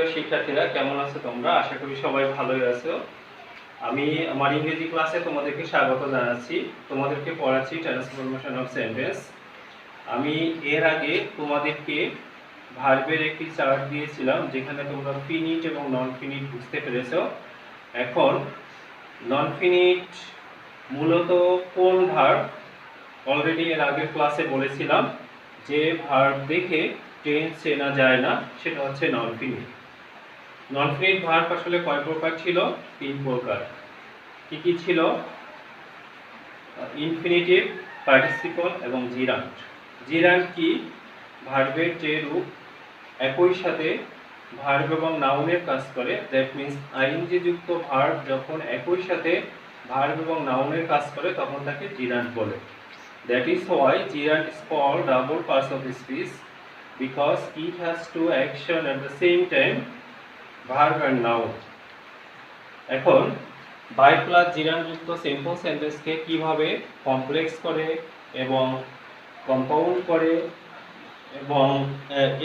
প্রিয় শিক্ষার্থীরা, কেমন আছো তোমরা? আশা করি সবাই ভালোই আছো। আমি আমার ইংরেজি ক্লাসে তোমাদেরকে স্বাগত জানাচ্ছি। তোমাদেরকে পড়াচ্ছি ট্রান্সফরমেশন অফ সেন্টেন্স। আমি এর আগে তোমাদেরকে ভার্বের একটি চার্ট দিয়েছিলাম, যেখানে তোমরা ফিনিট এবং নন ফিনিট বুঝতে পেরেছো। এখন নন ফিনিট মূলত কোন ভার্ব, অলরেডি এর আগের ক্লাসে বলেছিলাম যে ভার্ব দেখে টেন্স চেনা যায় না, সেটা হচ্ছে নন ফিনিট। নন ফিনিট ভার্ব আসলে কয় প্রকার ছিল? 3 প্রকার। কি কি ছিল? ইনফিনিটিভ, পার্টিসিপল এবং জিরান্ট। জিরান্ট কি? ভার্বের যে রূপ একই সাথে ভার্ব এবং নাউনের কাজ করে, দ্যাট মিন্স আইএনজি যুক্ত ভার্ব যখন একই সাথে ভার্ব এবং নাউনের কাজ করে তখন তাকে জিরান্ট বলে। That is why gerund is called double parts of speech, because it has two action at the same time, verb and noun. এখন বাই প্লাস জিরান্ট যুক্ত সিম্পল সেন্টেন্সকে কিভাবে কমপ্লেক্স করে এবং কম্পাউন্ড করে, এবং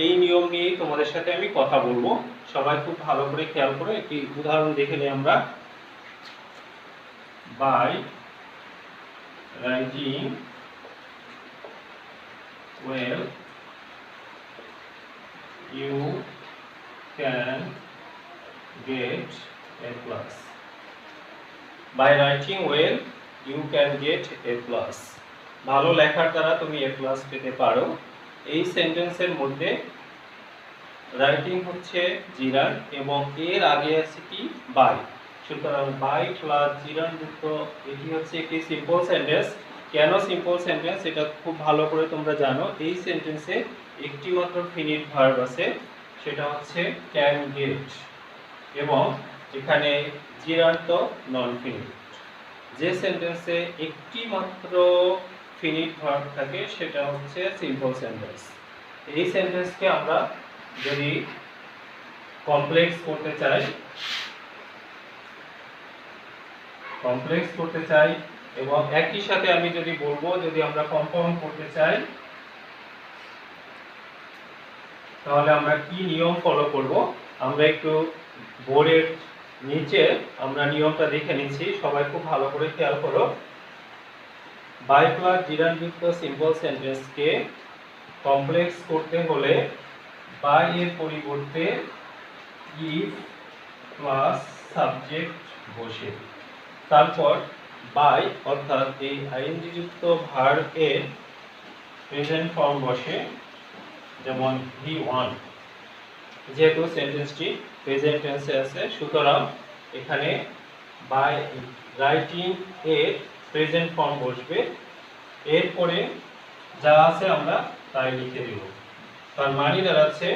এই নিয়ম নিয়ে তোমাদের সাথে আমি কথা বলবো। সবাই খুব ভালো করে খেয়াল করে একটি উদাহরণ দেখে নিই আমরা। By writing well you can get a plus. By writing well you can get a plus. ভালো লেখার দ্বারা তুমি a plus পেতে পারো। এই সেন্টেন্সের মধ্যে রাইটিং হচ্ছে জিরান্ট এবং এর আগে আছে কি? বাই। সুতরাং বাই প্লাস জিরান্ট যুক্ত এটি হচ্ছে একটি সিম্পল সেন্টেন্স। কেন সিম্পল সেন্টেন্স এটা খুব ভালো করে তোমরা জানো। এই সেন্টেন্সে একটি মাত্র ফিনিট ভার্ব আছে, সেটা হচ্ছে ক্যান গেট, এবং এখানে জিরান্ট নন ফিনিট। যে সেন্টেন্সে একটি মাত্র ফিনিট ভার্ব থাকে সেটা হচ্ছে সিম্পল সেন্টেন্স। এই সেন্টেন্সকে আমরা যদি কমপ্লেক্স করতে চাই এবং একই সাথে আমি যদি বলবো যদি আমরা কম্পাউন্ড করতে চাই, তাহলে আমরা কি নিয়ম ফলো করব? আমরা একটু বোর্ডের নিচে আমরা নিয়মটা দেখে নিচ্ছি, সবাই খুব ভালো করে খেয়াল করো। বাই প্লাস জিরান্ট যুক্ত সিম্পল সেন্টেন্সকে কমপ্লেক্স করতে হলে বাই এর পরিবর্তে ইফ প্লাস সাবজেক্ট বসে, তারপর বাই অর্থাৎ এই আইএনজি যুক্ত ভার্ব এর প্রেজেন্ট ফর্ম বসে, যেমন he1, যেহেতু সেন্টেন্সটি প্রেজেন্ট টেন্সে আছে সুতরাং এখানে বাই রাইটিং এর প্রেজেন্ট ফর্ম বসবে। এরপরে যা আছে আমরা তাই লিখে দেব। তার মানে দাঁড়াচ্ছে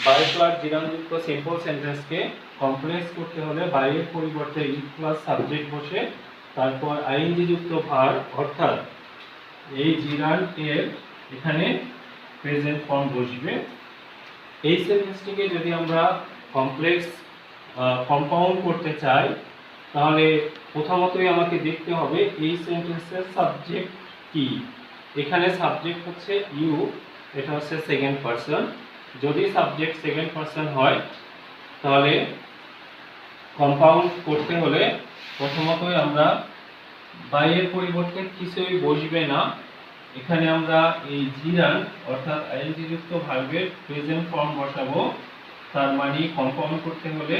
বাই প্লাস জিরান্ট যুক্ত সিম্পল সেন্টেন্সকে কমপ্লেক্স করতে হলে বাই এর পরিবর্তে ইফ প্লাস সাবজেক্ট বসে, তারপর আইএনজি যুক্ত ভার্ব অর্থাৎ এই জিরান্ট এর এখানে প্রেজেন্ট ফর্ম বসবে। এই সেন্টেন্সটিকে যদি আমরা কম্পাউন্ড করতে চাই, তাহলে প্রথমতই আমাকে দেখতে হবে এই সেন্টেন্সের সাবজেক্ট কি। এখানে সাবজেক্ট হচ্ছে ইউ, এটা হচ্ছে সেকেন্ড পারসন। যদি সাবজেক্ট সেকেন্ড পারসন হয় তাহলে কম্পাউন্ড করতে হলে প্রথমতই আমরা বাই এর পরিবর্তে কিছুই বসবে না, এখানে আমরা এই জিরান্ট অর্থাৎ আইএনজি যুক্ত ভার্বের প্রেজেন্ট ফর্ম বসাবো। তার মানে কম্পাউন্ড করতে হলে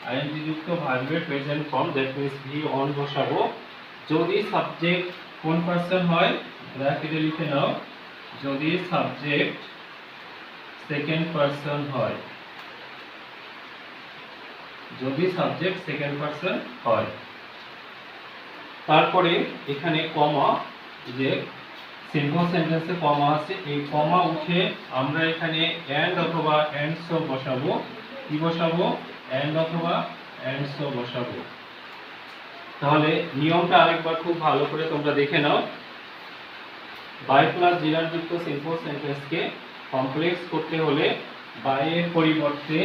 আইএনজি যুক্ত ভার্বের present form, that means he1 বসাবো। যদি সাবজেক্ট কোন পারসন হয় ব্র্যাকেটে লিখে নাও, যদি সাবজেক্ট সেকেন্ড পারসন হয়, যদি সাবজেক্ট সেকেন্ড পারসন হয়, তারপরে এখানে কমা, যে সিম্পল সেন্টেন্সে কমা আছে, এই কমা উঠে আমরা এখানে এন্ড অথবা এন্ড সো বসাবো। কি বসাবো? এন্ড অথবা এন্ড সো বসাবো। তাহলে নিয়মটা আরেকবার খুব ভালো করে তোমরা দেখে নাও। বাই প্লাস জিরান্ট যুক্ত সিম্পল সেন্টেন্সকে কমপ্লেক্স করতে হলে বাই এর পরিবর্তে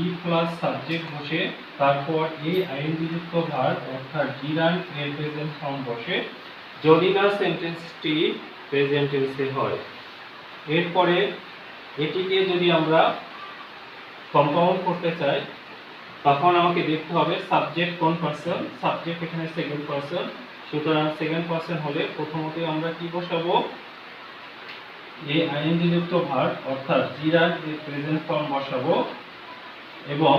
ই প্লাস সাবজেক্ট বসে, তারপর এই আইএনজি যুক্ত ভার্ব অর্থাৎ জিরান্ট এর প্রেজেন্ট ফর্ম বসে, যদি না সেন্টেন্সটি প্রেজেন্ট টেন্সে হয়। এরপরে এটিকে যদি আমরা কম্পাউন্ড করতে চাই তখন আমাকে দেখতে হবে সাবজেক্ট কোন পার্সন। সাবজেক্ট এখানে সেকেন্ড পার্সন, সুতরাং সেকেন্ড পার্সন হলে প্রথমতই আমরা কি বসাবো, এই আইএনজি যুক্ত ভার্ব অর্থাৎ জিরার এর প্রেজেন্ট ফর্ম বসাবো এবং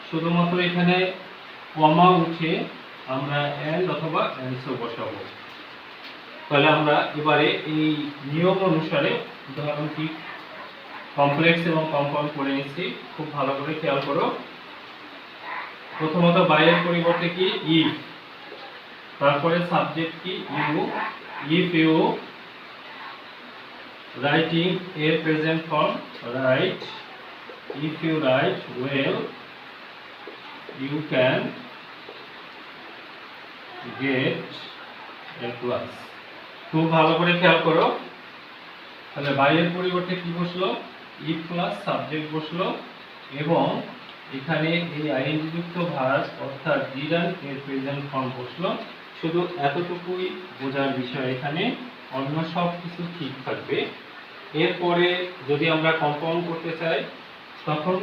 শুধুমাত্র এখানে কমা উঠে আমরা এন্ড অথবা এন্ডসো বসাবো। তাহলে আমরা এবারে এই নিয়ম অনুসারে উদাহরণটি কমপ্লেক্স এবং কম্পাউন্ড করে নিচ্ছি, খুব ভালো করে খেয়াল করো। প্রথমত বাইরের পরিবর্তে কি ইফ, তারপরে সাবজেক্ট কি ইউ, ইফ ইউ রাইটিং এর present form right, if you write well you can get A plus. খুব ভালো করে খেয়াল করো। তাহলে বাইরের পরিবর্তে কি বসলো, ইফ প্লাস সাবজেক্ট বসলো এবং এখানে এই আইএনজি যুক্ত ভার্ব অর্থাৎ ডিডান এর প্রেজেন্ট ফর্ম বসলো। শুধু এতটুকুই বোঝার বিষয়, এখানে অন্য সব কিছু ঠিক থাকবে। এরপরে যদি আমরা কম্পাউন্ড করতে চাই তখন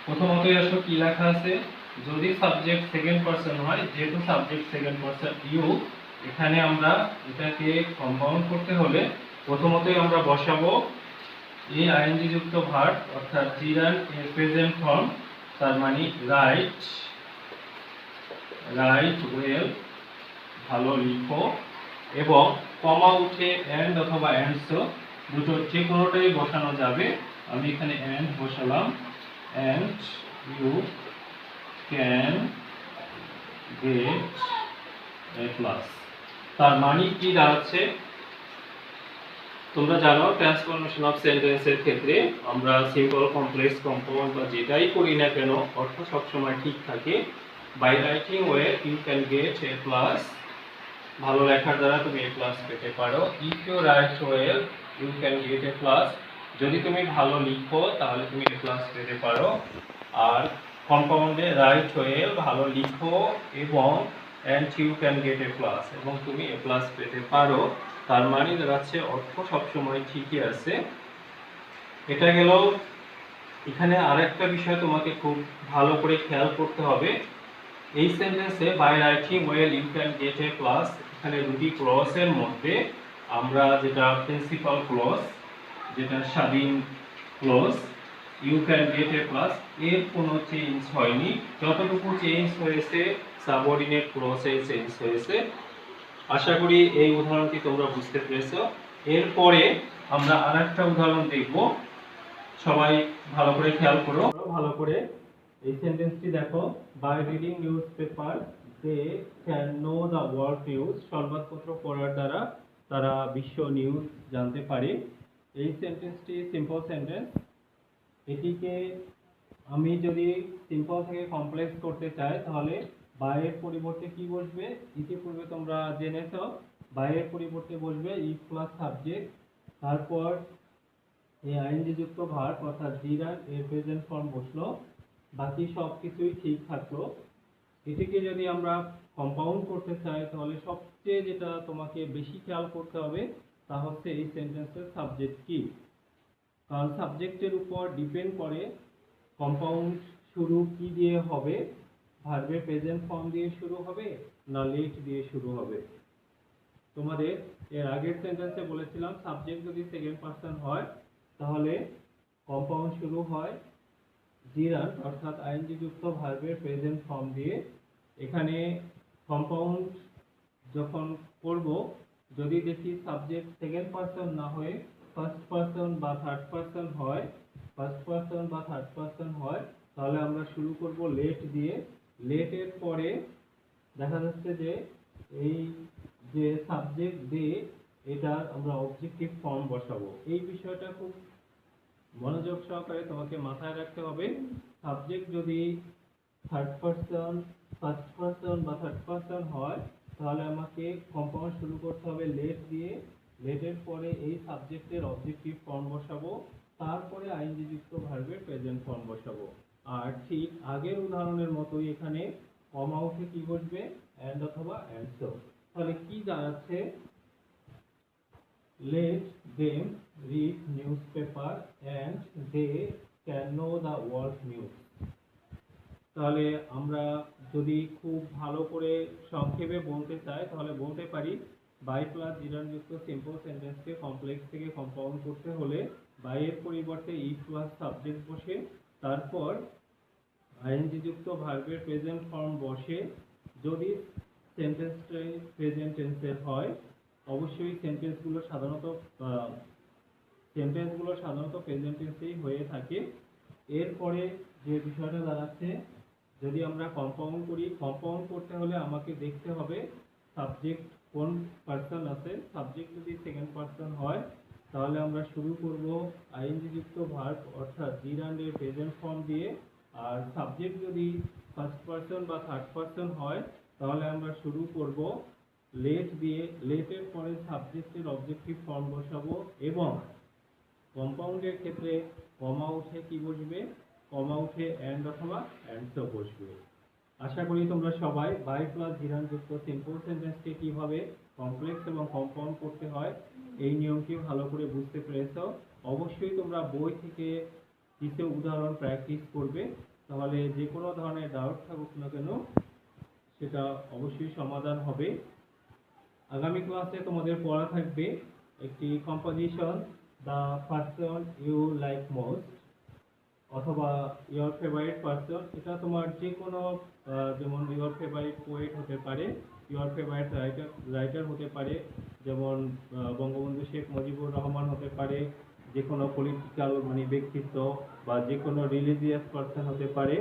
প্রথমতই আসলে কি লেখা আছে, যদি সাবজেক্ট সেকেন্ড পারসন হয়, যেহেতু সাবজেক্ট সেকেন্ড পারসন ইউ, এখানে আমরা এটাকে কম্পাউন্ড করতে হলে প্রথমতই আমরা বসাবো এই আইএনজি যুক্ত ভার্ব অর্থাৎ ডিডান এর প্রেজেন্ট ফর্ম, তার মানে রাইট, রাইট ওয়েল ভালো লিখো এবং কমা উঠে এন্ড অথবা এন্ডসো দুটো যে কোনোটাই বসানো যাবে। আমি এখানে এন্ড বসালাম, and you can get A plus. তার মানে কি দাঁড়াচ্ছে, তোমরা জানো ট্রান্সফরমেশন অফ সেন্টেন্সের ক্ষেত্রে আমরা সিম্পল, কমপ্লেক্স, কম্পাউন্ড বা যেটাই করি না কেন অর্থ সবসময় ঠিক থাকে। By writing well you can get A plus, ভালো লেখার দ্বারা তুমি এ প্লাস পেতে পারো। If you write well you can get A plus, যদি তুমি ভালো লিখো তাহলে তুমি এ প্লাস পেতে পারো। আর কম্পাউন্ডে রাইট ওয়েল ভালো লিখো এবং and you can get A plus, এবং তুমি এ প্লাস পেতে পারো। তার মানে দাঁড়াচ্ছে অর্থ সবসময় ঠিকই আছে। এটা গেল। এখানে আরেকটা বিষয় তোমাকে খুব ভালো করে খেয়াল করতে হবে, এই সেন্টেন্সে by writing well you can get A plus, এখানে দুটি ক্লজের মধ্যে আমরা যেটা প্রিন্সিপাল ক্লজ, যেটা স্বাধীন clause, you can get A plus, এর কোনো চেঞ্জ হয়নি। যতটুকু চেঞ্জ হয়েছে সাবঅর্ডিনেট ক্লজে চেঞ্জ হয়েছে। আশা করি এই উদাহরণটি তোমরা বুঝতে পেরেছো। এরপরে আমরা আরেকটা উদাহরণ দেখব, সবাই ভালো করে খেয়াল করো, ভালো করে এই সেন্টেন্সটি দেখো। By reading newspaper they can know the world news, সংবাদপত্র পড়ার দ্বারা তারা বিশ্ব নিউজ জানতে পারে। এই সেন্টেন্সটি সিম্পল সেন্টেন্স। এটিকে আমি যদি সিম্পল থেকে কমপ্লেক্স করতে চাই তাহলে বাইরের পরিবর্তে কি বসবে, ইতিপূর্বে তোমরা জেনেছো বাইরের পরিবর্তে বসবে ইফ প্লাস সাবজেক্ট, তারপর এই আইএনজি যুক্ত ভার্ব অর্থাৎ ডিডান এর প্রেজেন্ট ফর্ম বসলো, বাকি সব কিছুই ঠিক থাকলো। এটিকে যদি আমরা কম্পাউন্ড করতে চাই তাহলে সবচেয়ে যেটা তোমাকে বেশি খেয়াল করতে হবে তা হচ্ছে এই সেন্টেন্সের সাবজেক্ট কি, কারণ সাবজেক্টের উপর ডিপেন্ড করে কম্পাউন্ড শুরু কি দিয়ে হবে, ভার্বের প্রেজেন্ট ফর্ম দিয়ে শুরু হবে না লেট দিয়ে শুরু হবে। তোমাদের এর আগের সেন্টেন্সে বলেছিলাম সাবজেক্ট যদি সেকেন্ড পারসন হয় তাহলে কম্পাউন্ড শুরু হয় ডিডান অর্থাৎ আইএনজি যুক্ত ভার্বের প্রেজেন্ট ফর্ম দিয়ে। এখানে কম্পাউন্ড যখন করব, যদি দেখি সাবজেক্ট সেকেন্ড পারসন না হয়ে ফার্স্ট পারসন বা থার্ড পারসন হয়, ফার্স্ট পারসন বা থার্ড পারসন হয়, তাহলে আমরা শুরু করব লেট দিয়ে। লেটের পরে দেখা যাচ্ছে যে এই যে সাবজেক্ট দিয়ে এটার আমরা অবজেক্টিভ ফর্ম বসাবো। এই বিষয়টা খুব মনোযোগ সহকারে তোমাকে মাথায় রাখতে হবে। সাবজেক্ট যদি থার্ড পারসন, ফার্স্ট পারসন বা থার্ড পারসন হয় তাহলে আমাকে কম্পাউন্ড শুরু করতে হবে লেট দিয়ে। লেটের পরে এই সাবজেক্টের অবজেক্টিভ ফর্ম বসাবো, তারপরে আইএনজি যুক্ত ভার্বের প্রেজেন্ট ফর্ম বসাবো। আর ঠিক আগের উদাহরণের মতোই এখানে কমা উঠে কি বসবে, এন্ড অথবা এন্ডসো। তাহলে কি দাঁড়াচ্ছে, let them read newspaper and they can know the world news. তাহলে আমরা যদি খুব ভালো করে সংক্ষেপে বলতে চাই তাহলে বলতে পারি বাই প্লাস জিরান যুক্ত সিম্পল সেন্টেন্সকে কমপ্লেক্স থেকে কম্পাউন্ড করতে হলে বাই এর পরিবর্তে ইজ প্লাস সাবজেক্ট বসে, তারপর আইএনজি যুক্ত ভার্বের প্রেজেন্ট ফর্ম বসে। যদি সেন্টেন্সটাই প্রেজেন্ট টেন্সের হয় অবশ্যই সেন্টেন্সগুলো সাধারণত প্রেজেন্ট টেন্সেই হয়ে থাকে। এরপরে যে বিষয়টা দাঁড়াচ্ছে, যদি আমরা কম্পাউন্ড করি, কম্পাউন্ড করতে হলে আমাকে দেখতে হবে সাবজেক্ট কোন পার্সন আছে। সাবজেক্ট যদি সেকেন্ড পার্সন হয় তাহলে আমরা শুরু করব আইএনজি যুক্ত ভার্ব অর্থাৎ ডিড এর প্রেজেন্ট ফর্ম দিয়ে। আর সাবজেক্ট যদি ফার্স্ট পার্সন বা থার্ড পার্সন হয় তাহলে আমরা শুরু করব লেট দিয়ে। লেটের পরে সাবজেক্টের অবজেক্টিভ ফর্ম বসাবো এবং কম্পাউন্ডের ক্ষেত্রে কমা উঠে কি বসবে, কমা উঠে অ্যান্ড অথবা অ্যান্ডসও বসবে। আশা করি তোমরা সবাই বাই প্লাস জিরান যুক্ত সিম্পল সেন্টেন্সকে কিভাবে কমপ্লেক্স এবং কম্পাউন্ড করতে হয় এই নিয়মটি ভালো করে বুঝতে পেরেছ। অবশ্যই তোমরা বই থেকে কিছু উদাহরণ প্র্যাকটিস করবে, তাহলে যে কোনো ধরনের ডাউট থাকুক না কেন সেটা অবশ্যই সমাধান হবে। আগামী ক্লাসে তোমাদের পড়া থাকবে একটি composition, the person you like most অথবা ইয়োর ফেভারিট পার্সন। এটা তোমার যে কোনো যেমন ইয়োর ফেভারিট পোয়েট হতে পারে, ইয়োর ফেভারিট রাইটার হতে পারে, যেমন বঙ্গবন্ধু শেখ মুজিবুর রহমান হতে পারে, যে কোনো পলিটিক্যাল মানে ব্যক্তিত্ব বা যে কোনো রিলিজিয়াস পার্সন হতে পারে,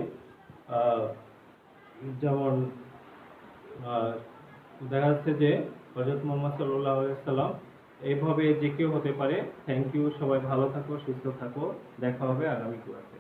যেমন দেখা যাচ্ছে যে হযরত মুহাম্মদ সাল্লাল্লাহু আলাইহি ওয়াসাল্লাম, এইভাবে যে কেউ হতে পারে। থ্যাংক ইউ, সবাই ভালো থাকো, সুস্থ থাকো, দেখা হবে আগামী ক্লাসে।